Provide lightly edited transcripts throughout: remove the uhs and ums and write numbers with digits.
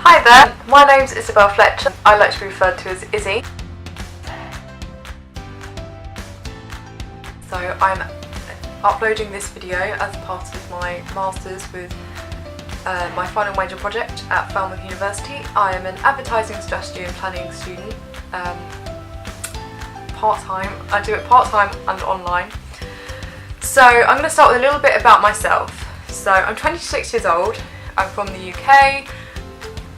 Hi there, my name's Isabelle Fletcher. I like to be referred to as Izzy. So I'm uploading this video as part of my Masters with my final major project at Falmouth University. I am an advertising strategy and planning student, part-time. I do it part-time and online. So I'm going to start with a little bit about myself. So I'm 26 years old, I'm from the UK.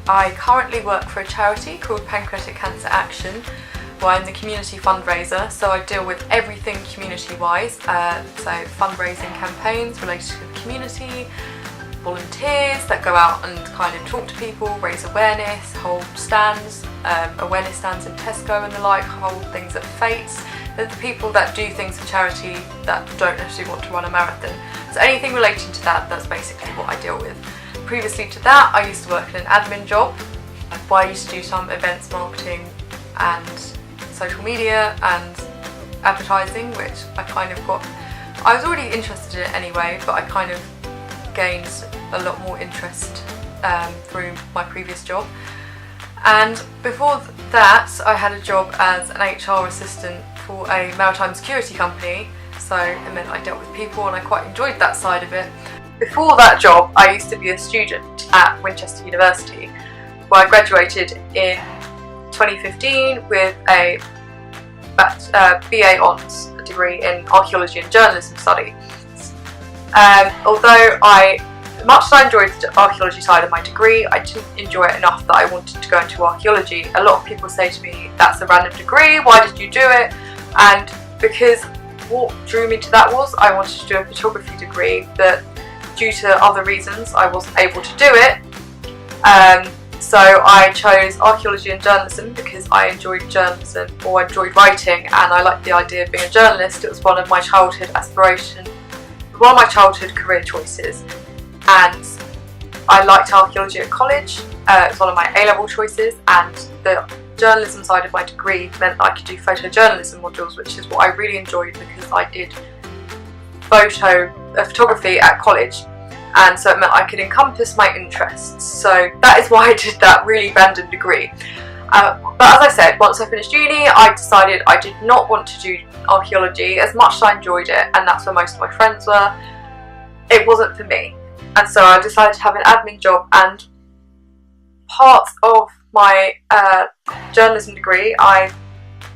I currently work for a charity called Pancreatic Cancer Action, where I'm the community fundraiser, so I deal with everything community-wise, so fundraising campaigns related to the community, volunteers that go out and kind of talk to people, raise awareness, hold stands, awareness stands in Tesco and the like, hold things at Fates. They're the people that do things for charity that don't necessarily want to run a marathon. So anything relating to that, that's basically what I deal with. Previously to that, I used to work in an admin job, where I used to do some events marketing and social media and advertising, which I kind of got, I was already interested in it anyway, but I kind of gained a lot more interest through my previous job. And before that, I had a job as an HR assistant for a maritime security company, so it meant I dealt with people and I quite enjoyed that side of it. Before that job, I used to be a student at Winchester University, where I graduated in 2015 with a BA Honours degree in Archaeology and Journalism study. Although much as I enjoyed the archaeology side of my degree, I didn't enjoy it enough that I wanted to go into archaeology. A lot of people say to me, that's a random degree, why did you do it? And because what drew me to that was I wanted to do a photography degree, but due to other reasons I wasn't able to do it. So I chose archaeology and journalism because I enjoyed journalism, or enjoyed writing, and I liked the idea of being a journalist. It was one of my childhood aspirations, one of my childhood career choices, and I liked archaeology at college. It was one of my A-level choices, and the journalism side of my degree meant that I could do photojournalism modules, which is what I really enjoyed because I did photography at college, and so it meant I could encompass my interests. So that is why I did that really random degree. But as I said, once I finished uni, I decided I did not want to do archaeology. As much as I enjoyed it, and that's where most of my friends were, it wasn't for me. And so I decided to have an admin job, and part of my journalism degree, I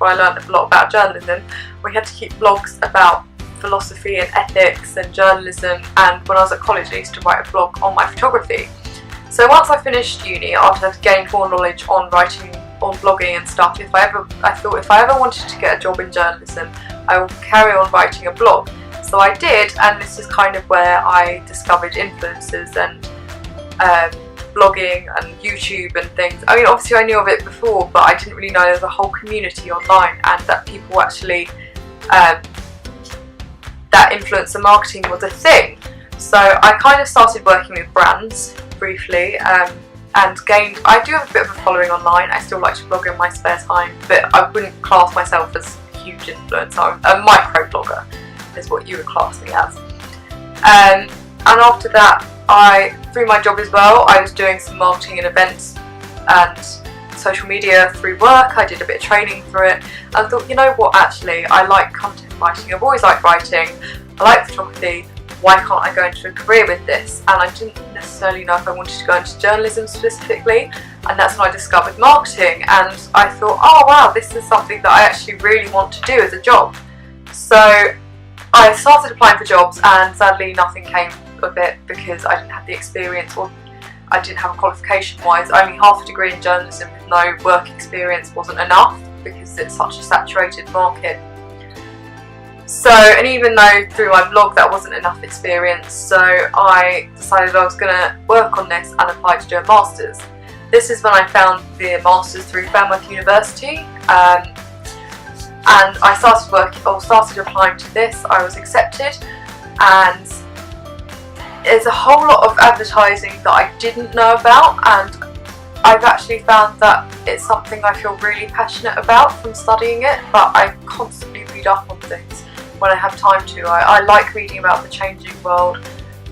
learned a lot about journalism. We had to keep blogs about philosophy and ethics and journalism, and when I was at college I used to write a blog on my photography. So once I finished uni, after I'd gained more knowledge on writing, on blogging and stuff, I thought if I ever wanted to get a job in journalism, I would carry on writing a blog. So I did, and this is kind of where I discovered influencers and blogging and YouTube and things. I mean, obviously I knew of it before, but I didn't really know there was a whole community online, and that people actually that influencer marketing was a thing. So I kind of started working with brands briefly, and I do have a bit of a following online. I still like to blog in my spare time, but I wouldn't class myself as a huge influencer. I'm a micro blogger is what you would class me as. And after that, through my job as well, I was doing some marketing and events and social media through work. I did a bit of training through it, and I thought, you know what, actually I like content writing, I've always liked writing, I like photography, why can't I go into a career with this? And I didn't necessarily know if I wanted to go into journalism specifically, and that's when I discovered marketing, and I thought, oh wow, this is something that I actually really want to do as a job. So I started applying for jobs, and sadly nothing came of it because I didn't have the experience, or I didn't have a qualification wise. Only half a degree in journalism with no work experience wasn't enough because it's such a saturated market. So, and even though through my blog that wasn't enough experience, so I decided I was going to work on this and apply to do a Masters. This is when I found the Masters through Falmouth University, and I started applying to this. I was accepted, and there's a whole lot of advertising that I didn't know about, and I've actually found that it's something I feel really passionate about from studying it, but I constantly read up on things when I have time to. I like reading about the changing world,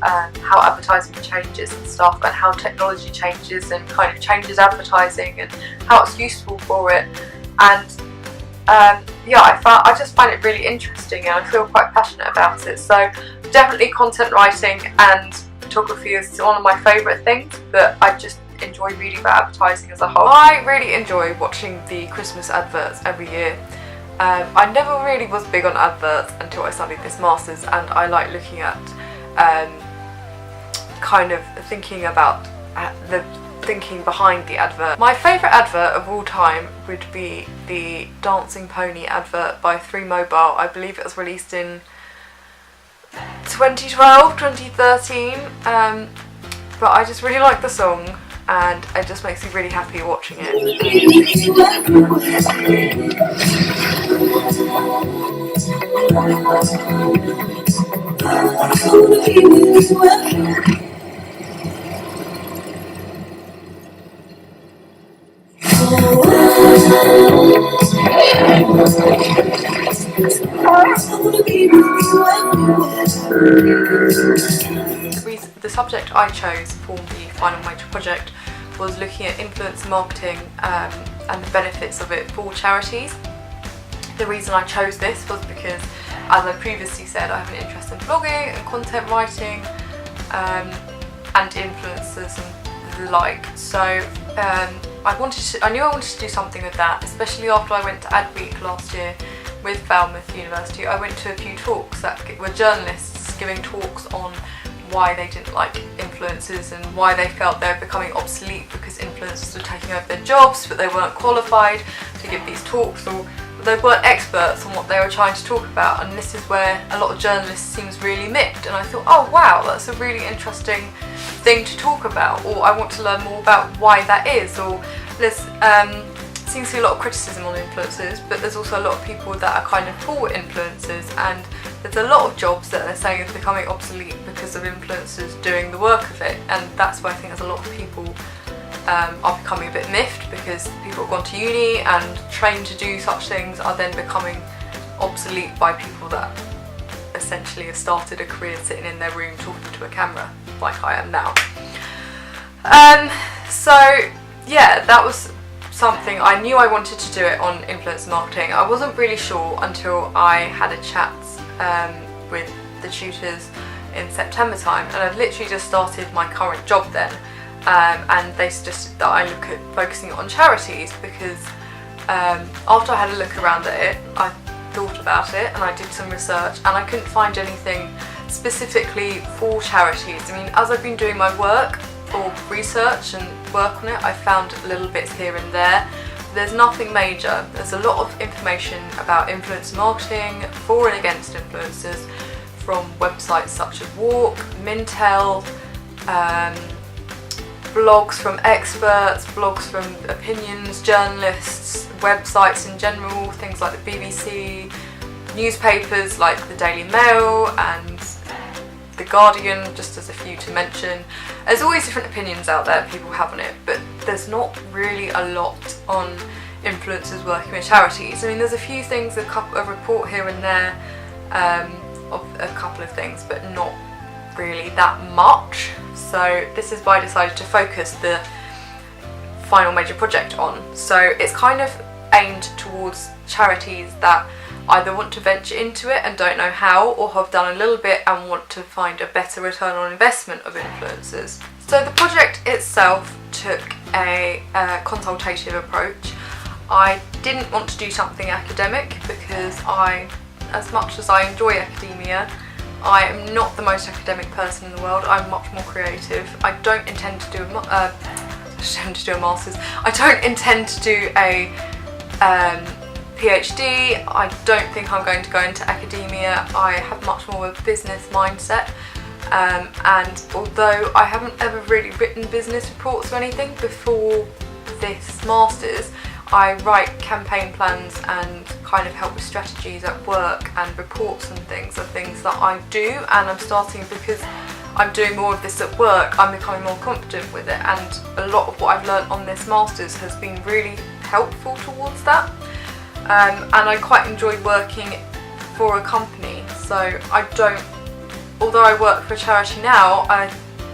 how advertising changes and stuff, and how technology changes and kind of changes advertising and how it's useful for it. And yeah, I just find it really interesting, and I feel quite passionate about it. So definitely content writing and photography is one of my favourite things, but I just enjoy reading about advertising as a whole. I really enjoy watching the Christmas adverts every year. I never really was big on adverts until I studied this Masters, and I like looking at kind of thinking about the thinking behind the advert. My favourite advert of all time would be the Dancing Pony advert by 3Mobile. I believe it was released in 2012, 2013, but I just really like the song, and it just makes me really happy watching it. The subject I chose for the final major project was looking at influencer marketing and the benefits of it for charities. The reason I chose this was because, as I previously said, I have an interest in blogging and content writing and influencers and the like. So I knew I wanted to do something with that, especially after I went to Ad Week last year with Falmouth University. I went to a few talks that were journalists giving talks on why they didn't like influencers and why they felt they were becoming obsolete because influencers were taking over their jobs, but they weren't qualified to give these talks, or they weren't experts on what they were trying to talk about. And this is where a lot of journalists seems really miffed, and I thought, oh wow, that's a really interesting thing to talk about, or I want to learn more about why that is. Or there's seems to be a lot of criticism on influencers, but there's also a lot of people that are kind of for influencers, and there's a lot of jobs that they're saying is becoming obsolete because of influencers doing the work of it. And that's why I think there's a lot of people are becoming a bit miffed, because people have gone to uni and trained to do such things are then becoming obsolete by people that essentially have started a career sitting in their room talking to a camera like I am now. So yeah, that was something I knew I wanted to do it on influencer marketing. I wasn't really sure until I had a chat with the tutors in September time, and I'd literally just started my current job then, and they suggested that I look at focusing it on charities, because after I had a look around at it, I thought about it and I did some research, and I couldn't find anything specifically for charities. I mean, as I've been doing my work or research and work on it, I found little bits here and there. There's nothing major. There's a lot of information about influencer marketing, for and against influencers, from websites such as Walk, Mintel, blogs from experts, blogs from opinions, journalists, websites in general, things like the BBC, newspapers like the Daily Mail and the Guardian, just as a few to mention. There's always different opinions out there people have on it, but there's not really a lot on influencers working with charities. I mean, there's a few things, a report here and there of a couple of things, but not really that much. So this is why I decided to focus the final major project on. So it's kind of aimed towards charities that either want to venture into it and don't know how, or have done a little bit and want to find a better return on investment of influencers. So the project itself took a consultative approach. I didn't want to do something academic because as much as I enjoy academia, I am not the most academic person in the world. I'm much more creative. I don't intend to do a master's. I don't intend to do a PhD. I don't think I'm going to go into academia. I have much more of a business mindset, and although I haven't ever really written business reports or anything before this master's, I write campaign plans and kind of help with strategies at work, and reports and things are things that I do, and I'm starting, because I'm doing more of this at work, I'm becoming more confident with it, and a lot of what I've learnt on this master's has been really helpful towards that. And I quite enjoy working for a company, so I don't, although I work for a charity now, I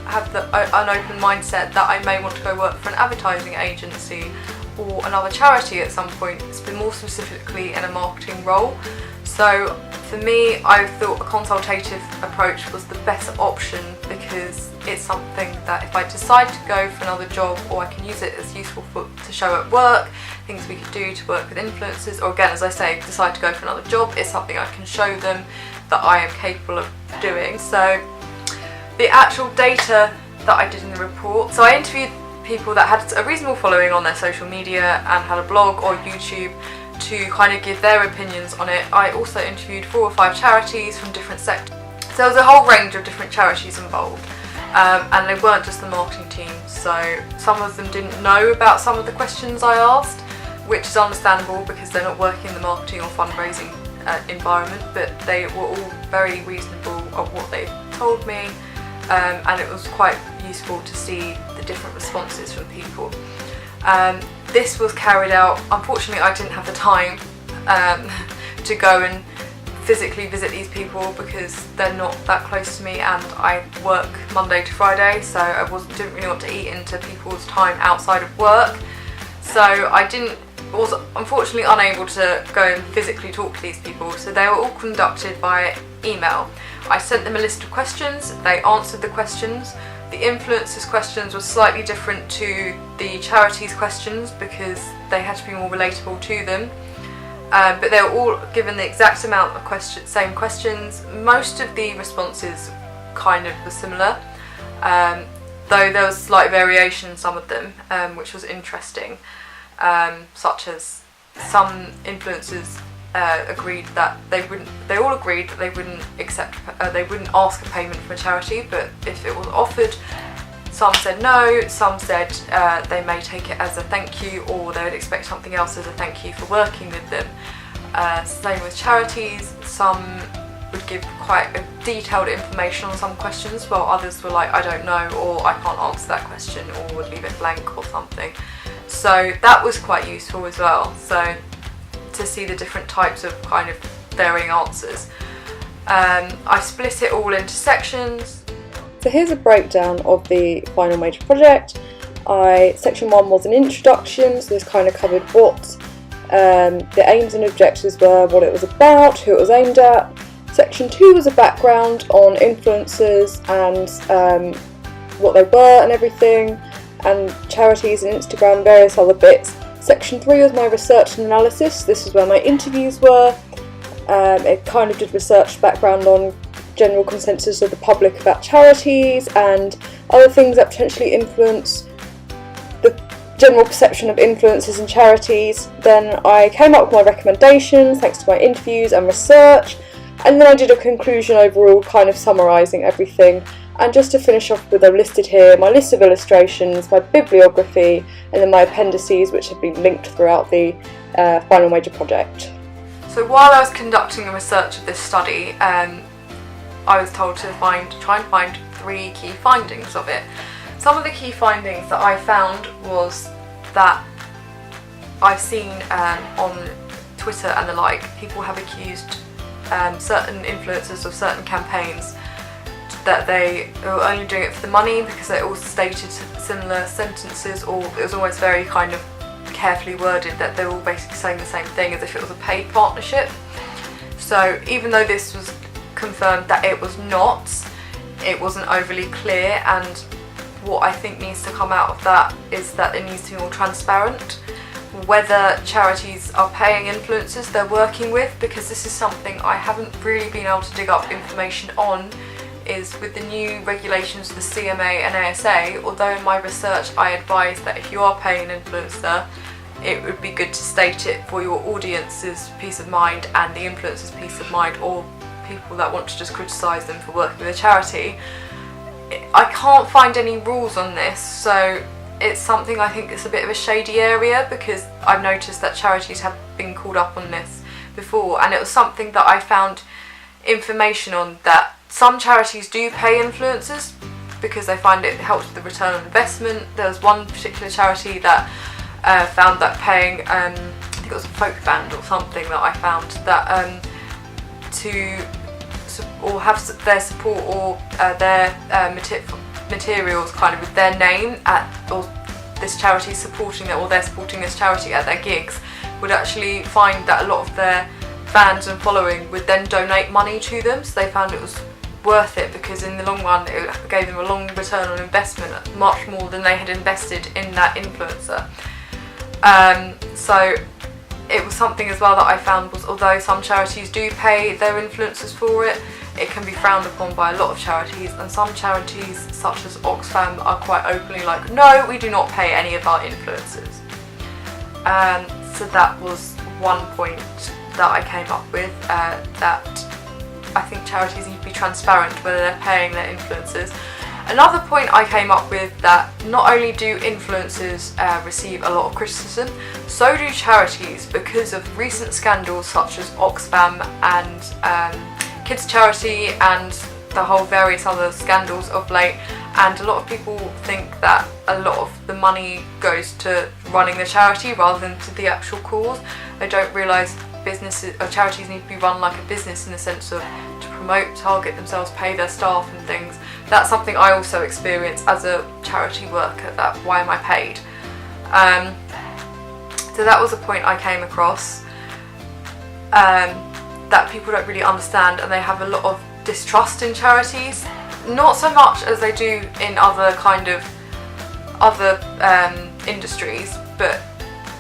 have an open mindset that I may want to go work for an advertising agency or another charity at some point, more specifically in a marketing role. So for me, I thought a consultative approach was the better option, because it's something that if I decide to go for another job, or I can use it as useful to show at work, things we could do to work with influencers, or again, as I say, decide to go for another job, it's something I can show them that I am capable of doing. So the actual data that I did in the report, so I interviewed people that had a reasonable following on their social media and had a blog or YouTube to kind of give their opinions on it. I also interviewed 4 or 5 charities from different sectors. So there was a whole range of different charities involved, and they weren't just the marketing team. So some of them didn't know about some of the questions I asked, which is understandable because they're not working in the marketing or fundraising environment, but they were all very reasonable of what they told me, and it was quite useful to see the different responses from people. This was carried out, unfortunately I didn't have the time to go and physically visit these people because they're not that close to me, and I work Monday to Friday, so I didn't really want to eat into people's time outside of work. So I was unfortunately unable to go and physically talk to these people, so they were all conducted via email. I sent them a list of questions, they answered the questions. The influencers' questions were slightly different to the charities' questions because they had to be more relatable to them. But they were all given the exact amount of same questions. Most of the responses kind of were similar, though there was slight variation in some of them, which was interesting. Such as some influencers agreed that they all agreed that they wouldn't ask a payment from a charity, but if it was offered, some said no, some said they may take it as a thank you, or they would expect something else as a thank you for working with them. Same with charities, some would give quite a detailed information on some questions, while others were like, I don't know, or I can't answer that question, or would leave it blank or something. So that was quite useful as well, so to see the different types of kind of varying answers. I split it all into sections. So here's a breakdown of the final major project. Section 1 was an introduction, so this kind of covered what the aims and objectives were, what it was about, who it was aimed at. Section 2 was a background on influencers and what they were and everything, and charities and Instagram and various other bits. Section 3 was my research and analysis. This is where my interviews were. It kind of did research background on general consensus of the public about charities and other things that potentially influence the general perception of influencers and charities. Then I came up with my recommendations thanks to my interviews and research, and then I did a conclusion overall, kind of summarising everything. And just to finish off with, I've listed here my list of illustrations, my bibliography, and then my appendices, which have been linked throughout the final major project. So while I was conducting the research of this study, I was told to try and find 3 key findings of it. Some of the key findings that I found was that I've seen on Twitter and the like, people have accused certain influencers of certain campaigns that they were only doing it for the money, because they all stated similar sentences, or it was always very kind of carefully worded that they were all basically saying the same thing as if it was a paid partnership. So even though this was confirmed that it was not, it wasn't overly clear, and what I think needs to come out of that is that it needs to be more transparent whether charities are paying influencers they're working with, because this is something I haven't really been able to dig up information on. Is with the new regulations for the CMA and ASA, although in my research I advised that if you are paying an influencer, it would be good to state it for your audience's peace of mind and the influencer's peace of mind, or people that want to just criticise them for working with a charity. I can't find any rules on this, so it's something I think it's a bit of a shady area, because I've noticed that charities have been called up on this before, and it was something that I found information on, that some charities do pay influencers because they find it helps with the return on investment. There was one particular charity that found that paying, I think it was a folk band or something that I found, that to or have their support or their materials kind of with their name or this charity supporting it, or they're supporting this charity at their gigs, would actually find that a lot of their fans and following would then donate money to them. So they found it was worth it, because in the long run it gave them a long return on investment, much more than they had invested in that influencer. So it was something as well that I found was, although some charities do pay their influencers for it, it can be frowned upon by a lot of charities, and some charities such as Oxfam are quite openly like, no, we do not pay any of our influencers. So that was one point that I came up with, that I think charities need to be transparent whether they're paying their influencers. Another point I came up with, that not only do influencers receive a lot of criticism, so do charities, because of recent scandals such as Oxfam and Kids Charity and the whole various other scandals of late. And a lot of people think that a lot of the money goes to running the charity rather than to the actual cause. They don't realise businesses or charities need to be run like a business, in the sense of to promote, target themselves, pay their staff and things. That's something I also experience as a charity worker, that why am I paid? So that was a point I came across, that people don't really understand, and they have a lot of distrust in charities. Not so much as they do in other kind of industries, but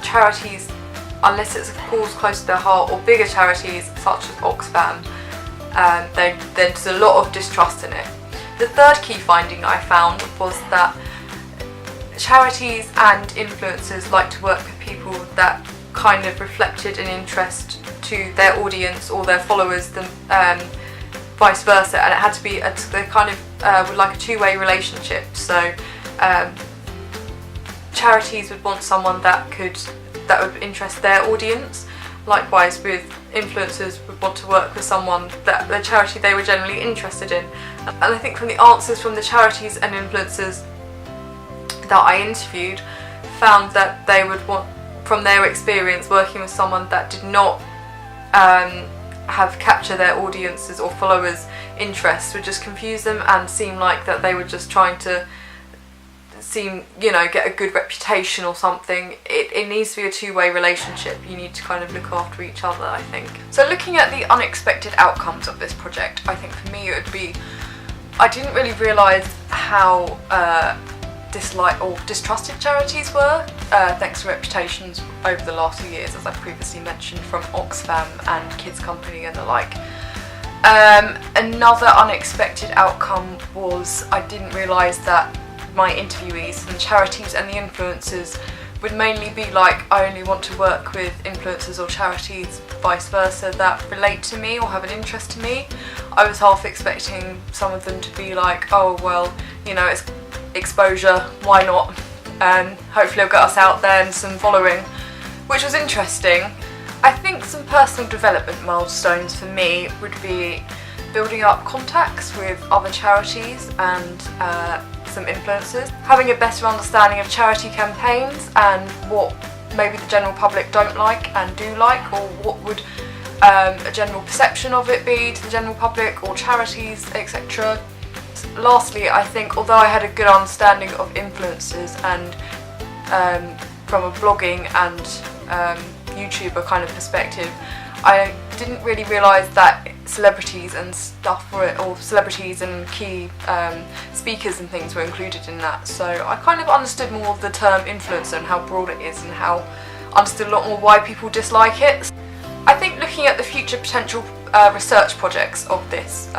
charities, unless it's a cause close to their heart, or bigger charities such as Oxfam, there's a lot of distrust in it. The third key finding I found was that charities and influencers like to work with people that kind of reflected an interest to their audience or their followers, vice versa, and it had to be they kind of would like a two-way relationship. So charities would want someone that would interest their audience. Likewise, with influencers, would want to work with someone that the charity they were generally interested in. And I think from the answers from the charities and influencers that I interviewed, found that they would want, from their experience working with someone that did not have capture their audiences or followers' interests, would just confuse them and seem like that they were just trying to get a good reputation or something. It needs to be a two-way relationship. You need to kind of look after each other, I think. So looking at the unexpected outcomes of this project, I think for me it would be, I didn't really realise how disliked or distrusted charities were, thanks to reputations over the last few years, as I previously mentioned, from Oxfam and Kids Company and the like. Another unexpected outcome was I didn't realise that my interviewees and charities and the influencers would mainly be like, I only want to work with influencers or charities, vice versa, that relate to me or have an interest to me. I was half expecting some of them to be like, oh well, it's exposure, why not? Hopefully it'll get us out there and some following, which was interesting. I think some personal development milestones for me would be building up contacts with other charities and some influencers, having a better understanding of charity campaigns and what maybe the general public don't like and do like, or what would a general perception of it be to the general public or charities, etc. Lastly, I think although I had a good understanding of influencers and from a blogging and YouTuber kind of perspective, I didn't really realise that celebrities and stuff or celebrities and key speakers and things were included in that. So I kind of understood more of the term influencer and how broad it is, and how understood a lot more why people dislike it. I think looking at the future potential research projects of this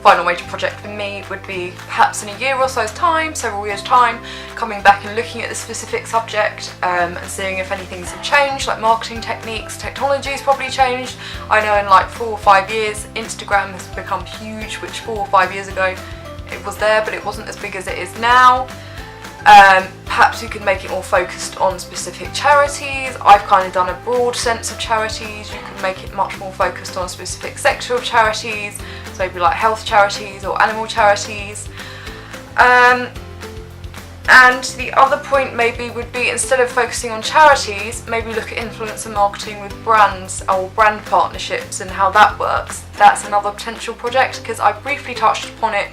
final major project for me would be perhaps in a year or so's time, several years' time, coming back and looking at the specific subject and seeing if anything's have changed, like marketing techniques, technology's probably changed. I know in like 4 or 5 years Instagram has become huge, which 4 or 5 years ago it was there but it wasn't as big as it is now. Perhaps we could make it more focused on specific charities. I've kind of done a broad sense of charities. You could make it much more focused on a specific sector of charities, so maybe like health charities or animal charities. And the other point maybe would be, instead of focusing on charities, maybe look at influencer marketing with brands or brand partnerships and how that works. That's another potential project, because I briefly touched upon it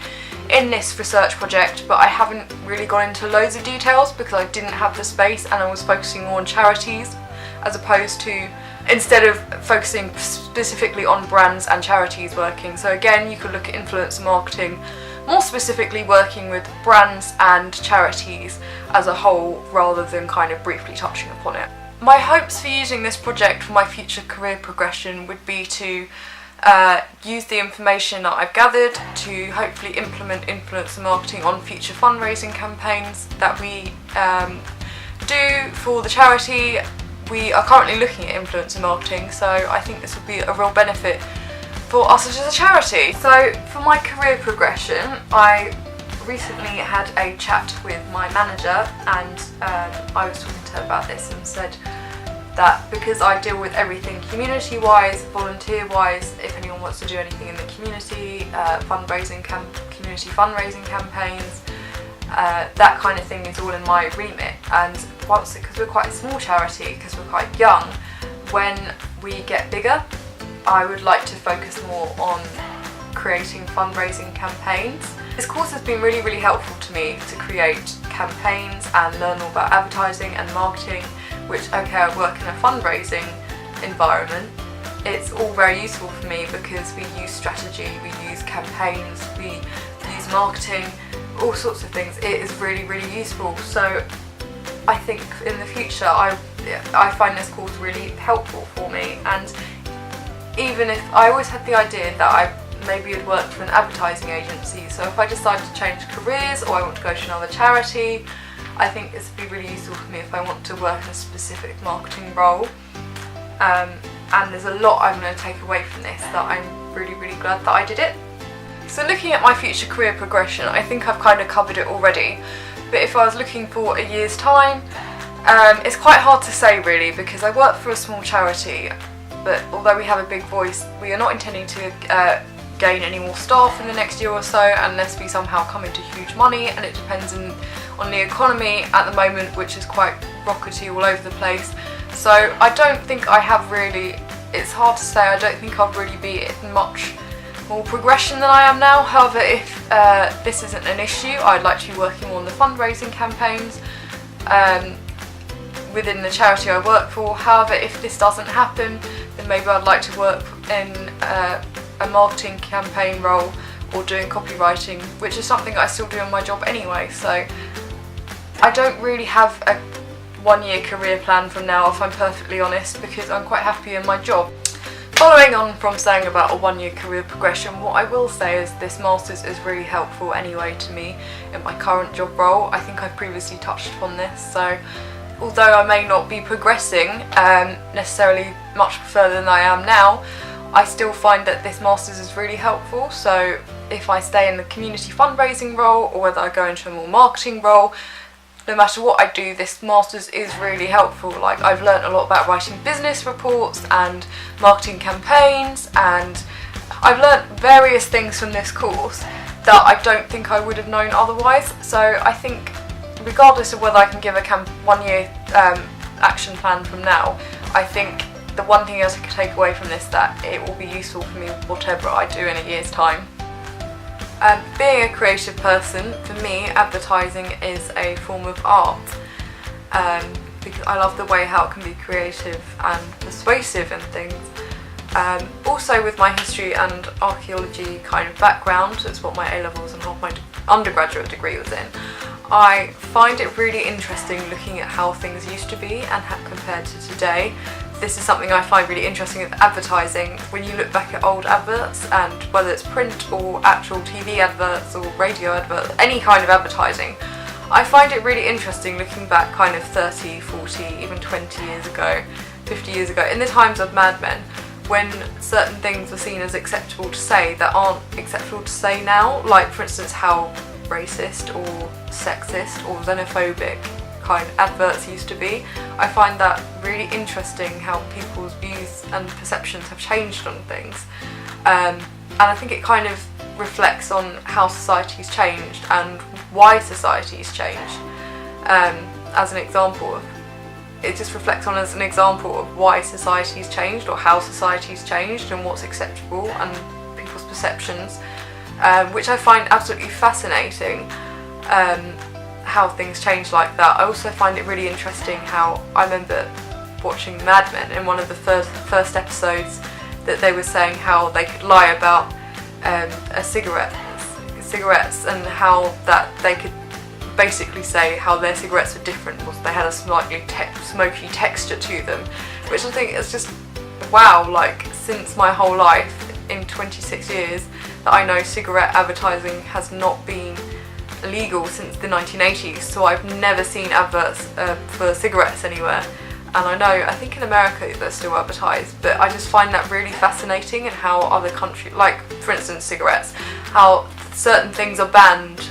in this research project, but I haven't really gone into loads of details because I didn't have the space and I was focusing more on charities as opposed to, instead of focusing specifically on brands and charities working. So again, you could look at influencer marketing more specifically working with brands and charities as a whole rather than kind of briefly touching upon it. My hopes for using this project for my future career progression would be to use the information that I've gathered to hopefully implement influencer marketing on future fundraising campaigns that we do for the charity. We are currently looking at influencer marketing, so I think this would be a real benefit for us as a charity. So for my career progression, I recently had a chat with my manager, and I was talking to her about this and said that because I deal with everything community-wise, volunteer-wise, if anyone wants to do anything in the community, community fundraising campaigns, that kind of thing is all in my remit. And because we're quite a small charity, because we're quite young, when we get bigger, I would like to focus more on creating fundraising campaigns. This course has been really helpful to me to create campaigns and learn all about advertising and marketing, which, okay, I work in a fundraising environment. It's all very useful for me because we use strategy, we use campaigns, we use marketing, all sorts of things. It is really useful. So I think in the future I find this course really helpful for me. And even if I always had the idea that I maybe had worked for an advertising agency, so if I decide to change careers or I want to go to another charity, I think this would be really useful for me if I want to work in a specific marketing role. And there's a lot I'm going to take away from this that I'm really glad that I did it. So looking at my future career progression, I think I've kind of covered it already, but if I was looking for a year's time, it's quite hard to say really, because I work for a small charity, but although we have a big voice, we are not intending to gain any more staff in the next year or so unless we somehow come into huge money, and it depends on the economy at the moment, which is quite rockety all over the place. So I don't think I have really, it's hard to say, I don't think I'll really be in much more progression than I am now. However, if this isn't an issue, I'd like to be working more on the fundraising campaigns within the charity I work for. However, if this doesn't happen, then maybe I'd like to work in a marketing campaign role or doing copywriting, which is something I still do in my job anyway. So I don't really have a 1-year career plan from now, if I'm perfectly honest, because I'm quite happy in my job. Following on from saying about a 1-year career progression, what I will say is this Masters is really helpful anyway to me in my current job role. I think I've previously touched upon this, so although I may not be progressing necessarily much further than I am now, I still find that this Masters is really helpful. So if I stay in the community fundraising role or whether I go into a more marketing role, no matter what I do, this Masters is really helpful. Like, I've learnt a lot about writing business reports and marketing campaigns, and I've learnt various things from this course that I don't think I would have known otherwise. So I think regardless of whether I can give a 1-year action plan from now, I think the one thing else I could take away from this, that it will be useful for me whatever I do in a year's time. Being a creative person, for me, advertising is a form of art, because I love the way how it can be creative and persuasive and things. Also with my history and archaeology kind of background, that's what my A-levels and half my undergraduate degree was in, I find it really interesting looking at how things used to be and how compared to today. This is something I find really interesting with advertising. When you look back at old adverts, and whether it's print or actual TV adverts or radio adverts, any kind of advertising, I find it really interesting looking back kind of 30, 40, even 20 years ago, 50 years ago, in the times of Mad Men, when certain things were seen as acceptable to say that aren't acceptable to say now, like for instance how racist or sexist or xenophobic kind of adverts used to be. I find that really interesting how people's views and perceptions have changed on things, and I think it kind of reflects on how society's changed and why society's changed. as an example of, it just reflects on as an example of why society's changed, or how society's changed, and what's acceptable, and people's perceptions, which I find absolutely fascinating, how things change like that. I also find it really interesting how I remember watching Mad Men in one of the first episodes, that they were saying how they could lie about cigarettes, and how that they could basically say how their cigarettes were different because they had a slightly smoky texture to them, which I think is just wow. Like, since my whole life, in 26 years that I know, cigarette advertising has not been illegal since the 1980s, so I've never seen adverts for cigarettes anywhere. And I think in America they're still advertised, but I just find that really fascinating, and how other countries, like for instance cigarettes, how certain things are banned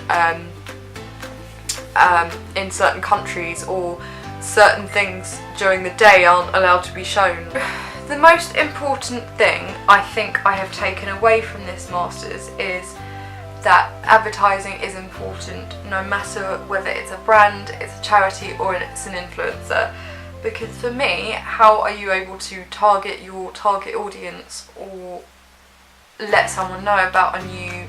in certain countries, or certain things during the day aren't allowed to be shown. The most important thing I think I have taken away from this Masters is that advertising is important, no matter whether it's a brand, it's a charity, or it's an influencer. Because for me, how are you able to target your target audience, or let someone know about a new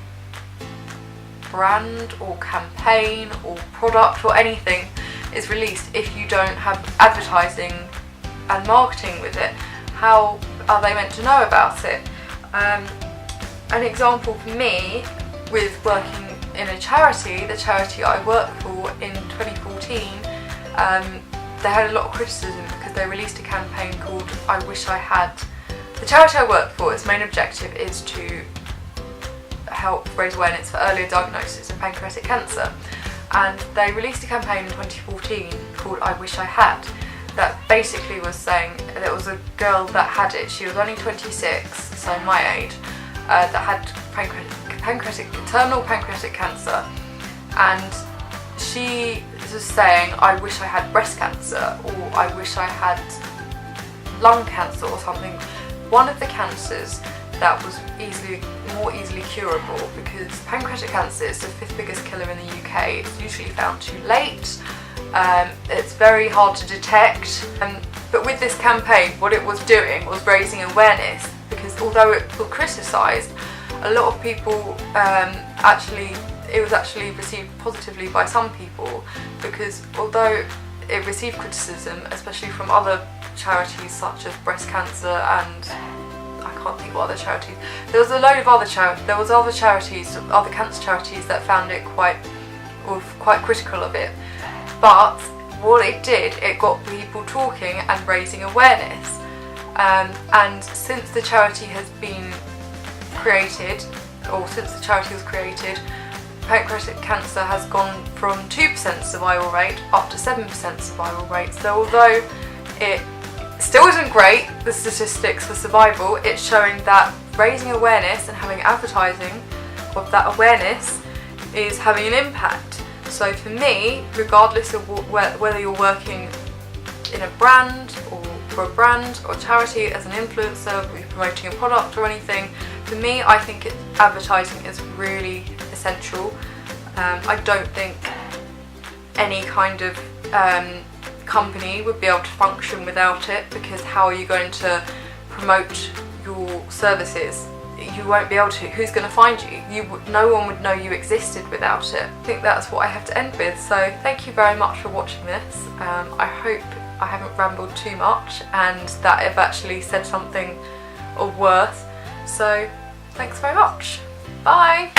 brand or campaign or product or anything is released if you don't have advertising and marketing with it? How are they meant to know about it? An example for me with working in a charity, the charity I work for in 2014, they had a lot of criticism because they released a campaign called I Wish I Had. The charity I work for, its main objective is to help raise awareness for earlier diagnosis of pancreatic cancer, and they released a campaign in 2014 called I Wish I Had, that basically was saying there was a girl that had it. She was only 26, so my age, that had terminal pancreatic cancer, and she was saying, I wish I had breast cancer, or I wish I had lung cancer or something. One of the cancers that was more easily curable, because pancreatic cancer is the 5th biggest killer in the UK. It's usually found too late. It's very hard to detect. But with this campaign, what it was doing was raising awareness, because although it was criticised, a lot of people it was actually received positively by some people, because although it received criticism, especially from other charities such as breast cancer, and I can't think what other charities, there was a load of other charities, other cancer charities that found it quite critical of it. But what it did, it got people talking and raising awareness, and since the charity has been created, or since the charity was created, pancreatic cancer has gone from 2% survival rate up to 7% survival rate. So although it still isn't great, the statistics for survival, it's showing that raising awareness and having advertising of that awareness is having an impact. So for me, regardless of whether you're working in a brand, or for a brand or charity, as an influencer, or you're promoting a product or anything, for me, I think advertising is really essential. I don't think any kind of company would be able to function without it, because how are you going to promote your services? You won't be able to. Who's going to find you? No one would know you existed without it. I think that's what I have to end with. So thank you very much for watching this. I hope I haven't rambled too much, and that I've actually said something of worth. So thanks very much. Bye!